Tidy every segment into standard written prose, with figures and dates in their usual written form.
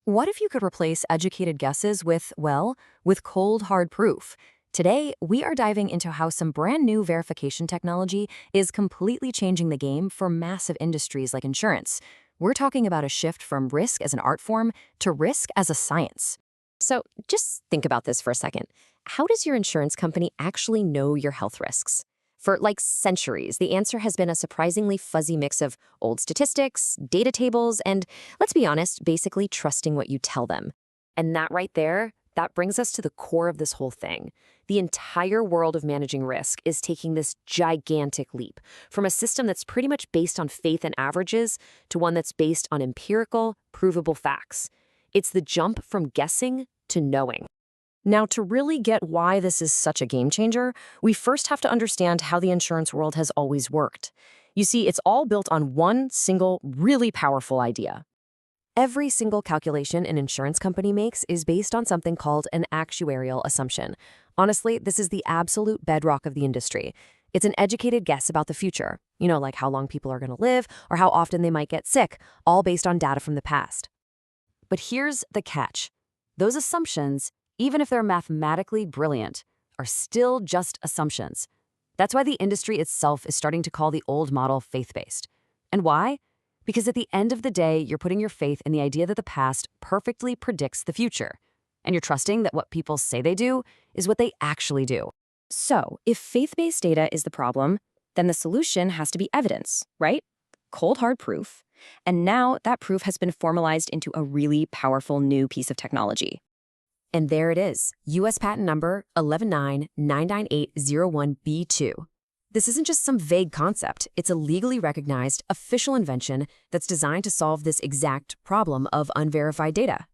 What if you could replace educated guesses with cold, hard proof? Today, we are diving into how some brand new verification technology is completely changing the game for massive industries like insurance. We're talking about a shift from risk as an art form to risk as a science. So just think about this for a second. How does your insurance company actually know your health risks? For like centuries, the answer has been a surprisingly fuzzy mix of old statistics, data tables, and let's be honest, basically trusting what you tell them. And that right there, that brings us to the core of this whole thing. The entire world of managing risk is taking this gigantic leap from a system that's pretty much based on faith and averages to one that's based on empirical, provable facts. It's the jump from guessing to knowing. Now, to really get why this is such a game changer, we first have to understand how the insurance world has always worked. You see, it's all built on one single, really powerful idea. Every single calculation an insurance company makes is based on something called an actuarial assumption. Honestly, this is the absolute bedrock of the industry. It's an educated guess about the future, like how long people are going to live or how often they might get sick, all based on data from the past. But here's the catch. Those assumptions, even if they're mathematically brilliant, are still just assumptions. That's why the industry itself is starting to call the old model faith-based. And why? Because at the end of the day, you're putting your faith in the idea that the past perfectly predicts the future. And you're trusting that what people say they do is what they actually do. So, if faith-based data is the problem, then the solution has to be evidence, right? Cold, hard proof. And now that proof has been formalized into a really powerful new piece of technology. And there it is, U.S. patent number 1199801B2. This isn't just some vague concept. It's a legally recognized, official invention that's designed to solve this exact problem of unverified data.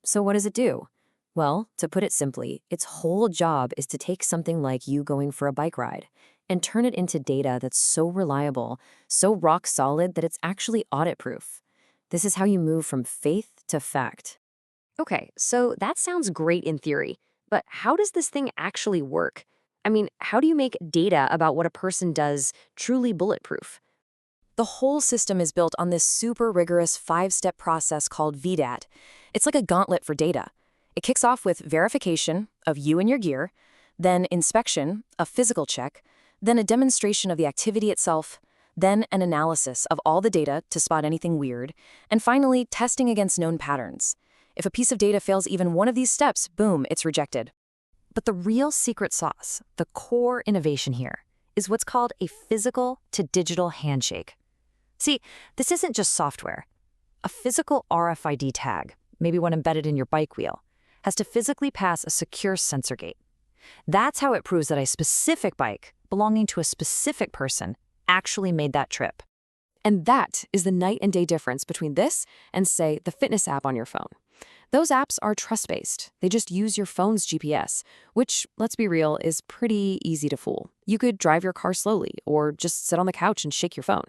So what does it do? Well, to put it simply, its whole job is to take something like you going for a bike ride and turn it into data that's so reliable, so rock solid that it's actually audit-proof. This is how you move from faith to fact. Okay, so that sounds great in theory, but how does this thing actually work? I mean, how do you make data about what a person does truly bulletproof? The whole system is built on this super rigorous 5-step process called VDAT. It's like a gauntlet for data. It kicks off with verification of you and your gear, then inspection, a physical check, then a demonstration of the activity itself, then an analysis of all the data to spot anything weird, and finally, testing against known patterns. If a piece of data fails even one of these steps, boom, it's rejected. But the real secret sauce, the core innovation here, is what's called a physical to digital handshake. See, this isn't just software. A physical RFID tag, maybe one embedded in your bike wheel, has to physically pass a secure sensor gate. That's how it proves that a specific bike belonging to a specific person actually made that trip. And that is the night and day difference between this and, say, the fitness app on your phone. Those apps are trust-based. They just use your phone's GPS, which, let's be real, is pretty easy to fool. You could drive your car slowly or just sit on the couch and shake your phone.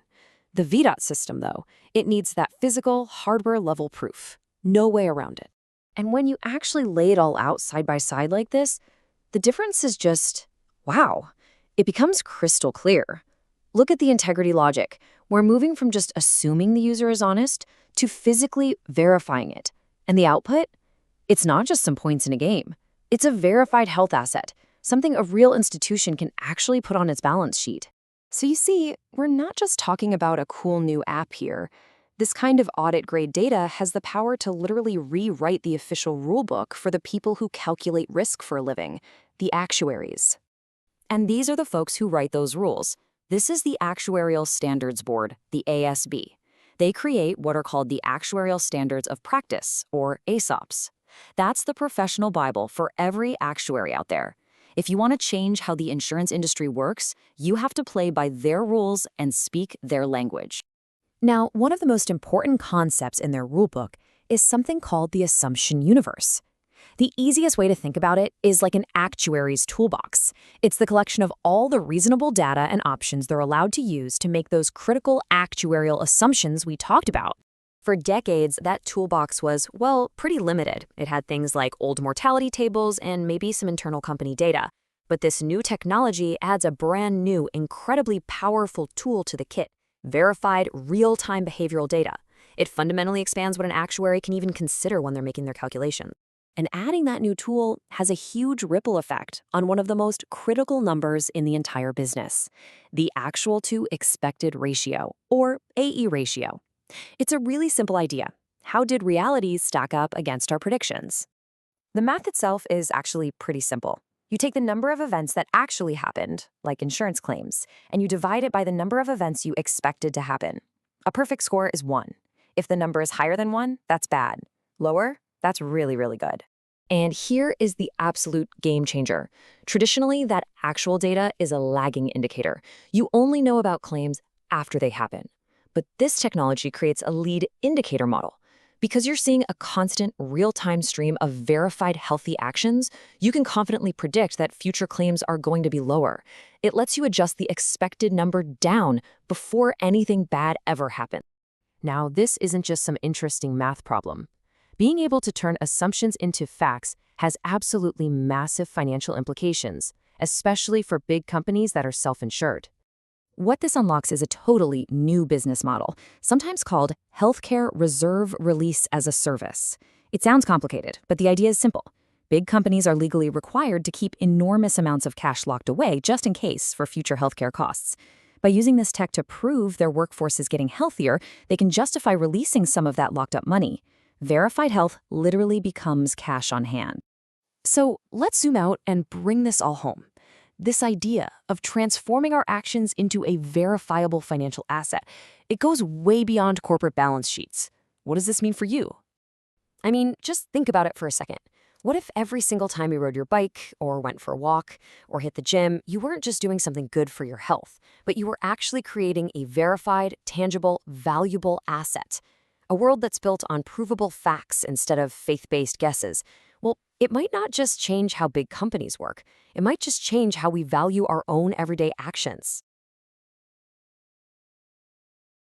The VDOT system, though, it needs that physical, hardware-level proof. No way around it. And when you actually lay it all out side by side like this, the difference is just, wow. It becomes crystal clear. Look at the integrity logic. We're moving from just assuming the user is honest to physically verifying it. And the output? It's not just some points in a game. It's a verified health asset, something a real institution can actually put on its balance sheet. So you see, we're not just talking about a cool new app here. This kind of audit-grade data has the power to literally rewrite the official rulebook for the people who calculate risk for a living, the actuaries. And these are the folks who write those rules. This is the Actuarial Standards Board, the ASB. They create what are called the Actuarial Standards of Practice, or ASOPs. That's the professional Bible for every actuary out there. If you want to change how the insurance industry works, you have to play by their rules and speak their language. Now, one of the most important concepts in their rulebook is something called the assumption universe. The easiest way to think about it is like an actuary's toolbox. It's the collection of all the reasonable data and options they're allowed to use to make those critical actuarial assumptions we talked about. For decades, that toolbox was, well, pretty limited. It had things like old mortality tables and maybe some internal company data. But this new technology adds a brand new, incredibly powerful tool to the kit: verified real-time behavioral data. It fundamentally expands what an actuary can even consider when they're making their calculations. And adding that new tool has a huge ripple effect on one of the most critical numbers in the entire business, the actual to expected ratio, or AE ratio. It's a really simple idea. How did realities stack up against our predictions? The math itself is actually pretty simple. You take the number of events that actually happened, like insurance claims, and you divide it by the number of events you expected to happen. A perfect score is 1. If the number is higher than 1, that's bad. Lower, that's really, really good. And here is the absolute game changer. Traditionally, that actual data is a lagging indicator. You only know about claims after they happen. But this technology creates a lead indicator model. Because you're seeing a constant, real-time stream of verified healthy actions, you can confidently predict that future claims are going to be lower. It lets you adjust the expected number down before anything bad ever happens. Now, this isn't just some interesting math problem. Being able to turn assumptions into facts has absolutely massive financial implications, especially for big companies that are self-insured. What this unlocks is a totally new business model, sometimes called healthcare reserve release as a service. It sounds complicated, but the idea is simple. Big companies are legally required to keep enormous amounts of cash locked away just in case for future healthcare costs. By using this tech to prove their workforce is getting healthier, they can justify releasing some of that locked up money. Verified health literally becomes cash on hand. So let's zoom out and bring this all home. This idea of transforming our actions into a verifiable financial asset, it goes way beyond corporate balance sheets. What does this mean for you? I mean, just think about it for a second. What if every single time you rode your bike, or went for a walk, or hit the gym, you weren't just doing something good for your health, but you were actually creating a verified, tangible, valuable asset? A world that's built on provable facts instead of faith-based guesses. Well, it might not just change how big companies work. It might just change how we value our own everyday actions.